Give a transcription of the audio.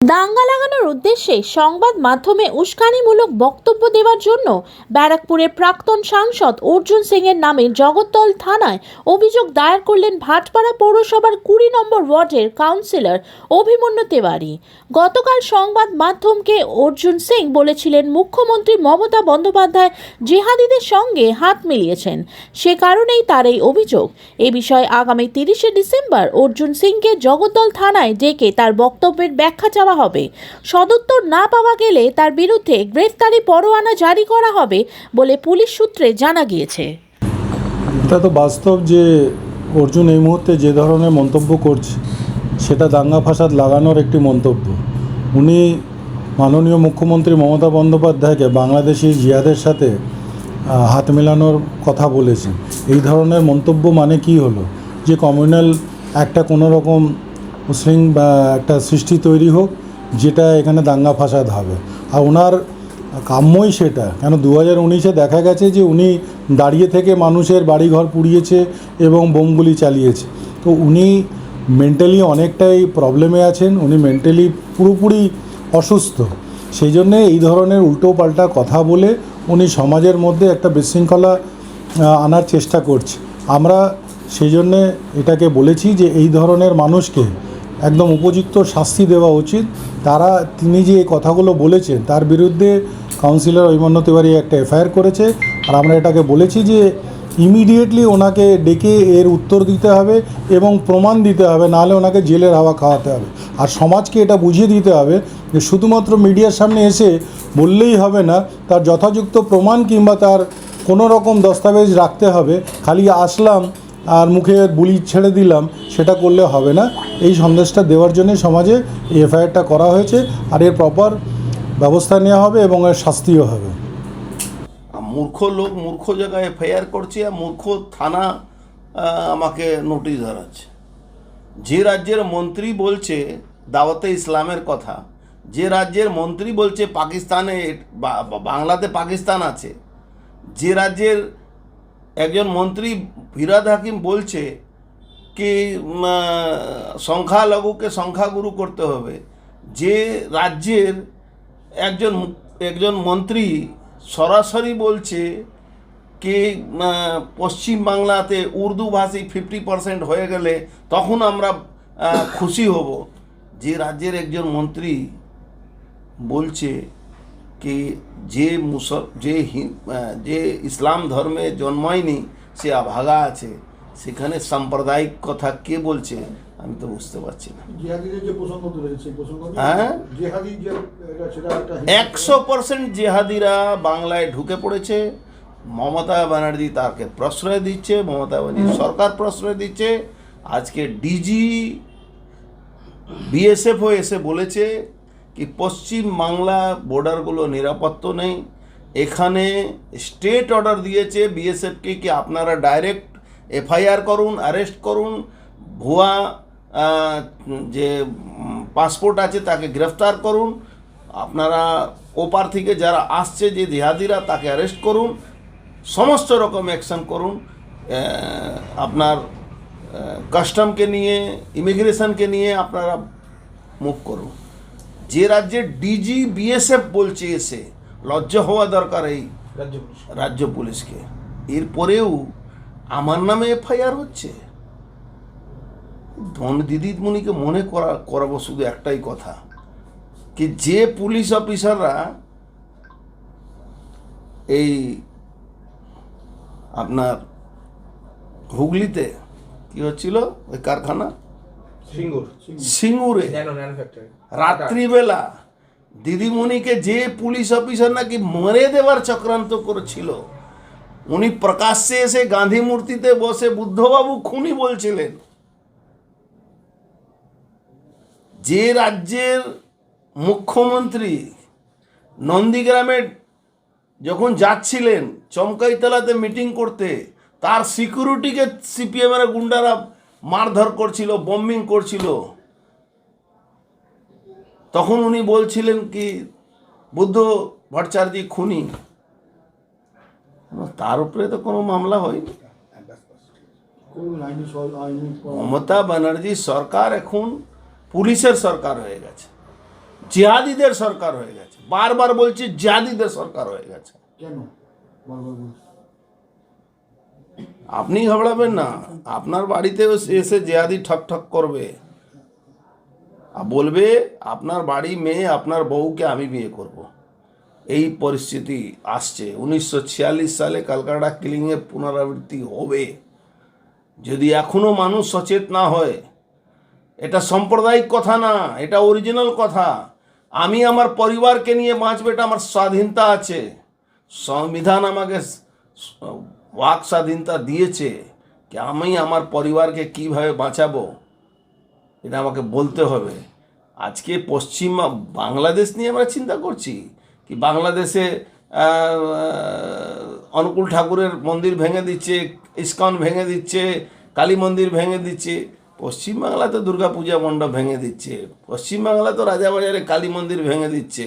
দাঙ্গা লাগানোর উদ্দেশ্যে সংবাদ মাধ্যমে উস্কানিমূলক বক্তব্য দেওয়ার জন্য ব্যারাকপুরের প্রাক্তন সাংসদ অর্জুন সিংয়ের নামে জগদ্দল থানায় অভিযোগ দায়ের করলেন ভাটপাড়া পৌরসভার 20 নম্বর ওয়ার্ডের কাউন্সিলর অভিমন্যু তেওয়ারি। গতকাল সংবাদ মাধ্যমকে অর্জুন সিং বলেছিলেন, মুখ্যমন্ত্রী মমতা বন্দ্যোপাধ্যায় জিহাদিদের সঙ্গে হাত মিলিয়েছেন, সে কারণেই তার এই অভিযোগ। এ বিষয়ে আগামী 30শে ডিসেম্বর অর্জুন সিংকে জগদ্দল থানায় ডেকে তার বক্তব্যের ব্যাখ্যা চাওয়া হবে। সদুত্তর না পাওয়া গেলে তার বিরুদ্ধে গ্রেফতারি পরোয়ানা জারি করা হবে বলে পুলিশ সূত্রে জানা গিয়েছে। এটা তো বাস্তব যে অর্জুন এই মুহূর্তে যে ধরনের মন্তব্য করছে সেটা দাঙ্গা ফাসাদ লাগানোর একটি মন্তব্য। উনি মাননীয় মুখ্যমন্ত্রী মমতা বন্দ্যোপাধ্যায়কে বাংলাদেশি জিহাদের সাথে হাত মেলানোর কথা বলেছেন। এই ধরনের মন্তব্য মানে কি হলো যে কমিউনাল একটা কোনো রকম মুসলিম বা একটা সৃষ্টি তৈরি হোক যেটা এখানে দাঙ্গা ফাসাদ হবে। আর ওনার কাম্যই সেটা, কেন 2019-এ দেখা গেছে যে উনি দাঁড়িয়ে থেকে মানুষের বাড়িঘর পুড়িয়েছে এবং বোমগুলি চালিয়েছে। তো উনি মেন্টালি অনেকটাই প্রবলেমে আছেন, উনি মেন্টালি পুরোপুরি অসুস্থ। সেই জন্যে এই ধরনের উল্টো পাল্টা কথা বলে উনি সমাজের মধ্যে একটা বিশৃঙ্খলা আনার চেষ্টা করছে। আমরা সেই জন্যে এটাকে বলেছি যে এই ধরনের মানুষকে একদম উপযুক্ত শাস্তি দেওয়া উচিত। তিনি যে এই কথাগুলো বলেছেন তার বিরুদ্ধে কাউন্সিলর অভিমন্যু তেওয়ারি একটা এফআইআর করেছে। আর আমরা এটাকে বলেছি যে ইমিডিয়েটলি ওনাকে ডেকে এর উত্তর দিতে হবে এবং প্রমাণ দিতে হবে, নাহলে ওনাকে জেলের হাওয়া খাওয়াতে হবে। আর সমাজকে এটা বুঝিয়ে দিতে হবে যে শুধুমাত্র মিডিয়ার সামনে এসে বললেই হবে না, তার যথাযথ প্রমাণ কিংবা তার কোনো রকম দস্তাবেজ রাখতে হবে। খালি আসলাম আর মুখে বুলি ছেড়ে দিলাম সেটা করলে হবে না। এই সন্দেশটা দেওয়ার জন্য সমাজে এই এফআইআরটা করা হয়েছে, আর এর প্রপার ব্যবস্থা নেওয়া হবে এবং এর শাস্তিও হবে। মূর্খ লোক মূর্খ জায়গায় এফআইআর করছে আর মূর্খ থানা আমাকে নোটিশ ধরাচ্ছে। যে রাজ্যের মন্ত্রী বলছে দাওয়াতে ইসলামের কথা, যে রাজ্যের মন্ত্রী বলছে পাকিস্তানে বাংলাতে পাকিস্তান আছে, যে রাজ্যের একজন মন্ত্রী ফিরাদ হাকিম বলছে কি সংখ্যালঘুকে সংখ্যাগুরু করতে হবে, যে রাজ্যের একজন মন্ত্রী সরাসরি বলছে কি পশ্চিম বাংলাতে উর্দু ভাষী 50% হয়ে গেলে তখন আমরা খুশি হব, যে রাজ্যের একজন মন্ত্রী বলছে কি যে ইসলাম ধর্মে জন্মায়নি সে আভাগা আছে, সেখানে সাম্প্রদায়িক কথা কে বলছে আমি তো বুঝতে পারছি না। হ্যাঁ, 100% জেহাদিরা বাংলায় ঢুকে পড়েছে। মমতা ব্যানার্জি তাকে প্রশ্রয় দিচ্ছে, মমতা ব্যানার্জি সরকার প্রশ্রয় দিচ্ছে। আজকে ডিজি বিএসএফ এসে বলেছে কি পশ্চিম বাংলা বর্ডারগুলো নিরাপত্ত নেই। এখানে স্টেট অর্ডার দিয়েছে বিএসএফকে কি আপনারা ডাইরেক্ট এফআইআর করুন, অ্যারেস্ট করুন, ভুয়া যে পাসপোর্ট আছে তাকে গ্রেফতার করুন, আপনারা ওপার থেকে যারা আসছে যে জিহাদিরা তাকে অ্যারেস্ট করুন, সমস্ত রকম অ্যাকশন করুন। আপনার কাস্টমকে নিয়ে, ইমিগ্রেশনকে নিয়ে আপনারা মুভ করুন। যে রাজ্যের ডিজি বিএসএফ বলছে এসে লজ্জা হওয়া দরকার এই রাজ্য পুলিশকে। এরপরেও আমার নামে এফআইআর হচ্ছে। দিদিমণিকে মনে করাবো শুধু একটাই কথা, কি যে পুলিশ অফিসাররা এই আপনার হুগলিতে কি হচ্ছিল ওই কারখানা সিঙ্গুরে রাত্রিবেলা দিদিমণিকে যে পুলিশ অফিসার নাকি মেরে দেওয়ার চক্রান্ত করেছিল, উনি প্রকাশ্যে এসে গান্ধী মূর্তিতে বসে বুদ্ধবাবু খুনি বলছিলেন। যে রাজ্যের মুখ্যমন্ত্রী নন্দীগ্রামে যখন যাচ্ছিলেন চমকাইতলাতে মিটিং করতে, তার সিকিউরিটিকে সিপিএমের গুন্ডারা মারধর করছিল, বম্বিং করছিল, তখন উনি বলছিলেন কি বুদ্ধ ভট্টাচার্য খুনি। তার উপরে তো কোনো মামলা হয়নি। মমতা ব্যানার্জি সরকার এখন পুলিশের সরকার হয়ে গেছে। জিহাদিদের সরকার হয়ে গেছে। বারবার বলছি জিহাদিদের সরকার হয়ে গেছে। কেন বারবার বলছি? আপনি ঘাবড়াবেন না, আপনার বাড়িতেও এসে জিহাদি ঠক ঠক করবে আর বলবে আপনার বাড়ি মেয়ে আপনার বউকে আমি বিয়ে করব। এই পরিস্থিতি আসছে। 1946 সালে ক্যালকাটা কিলিংয়ের পুনরাবৃত্তি হবে যদি এখনো মানুষ সচেত না হয়। এটা সাম্প্রদায়িক কথা না, এটা অরিজিনাল কথা। আমি আমার পরিবারকে নিয়ে বাঁচবো, এটা আমার স্বাধীনতা আছে। সংবিধান আমাকে বাক স্বাধীনতা দিয়েছে কি আমি আমার পরিবারকে কিভাবে বাঁচাবো, এটা আমাকে বলতে হবে। আজকে পশ্চিম বাংলাদেশ নিয়ে আমরা চিন্তা করছি কি বাংলাদেশে অনুকূল ঠাকুরের মন্দির ভেঙে দিচ্ছে, ইস্কন ভেঙে দিচ্ছে, কালী মন্দির ভেঙে দিচ্ছে। পশ্চিমবাংলাতে দুর্গা পূজা মণ্ডপ ভেঙে দিচ্ছে, পশ্চিমবাংলা তো রাজাবাজারে কালী মন্দির ভেঙে দিচ্ছে।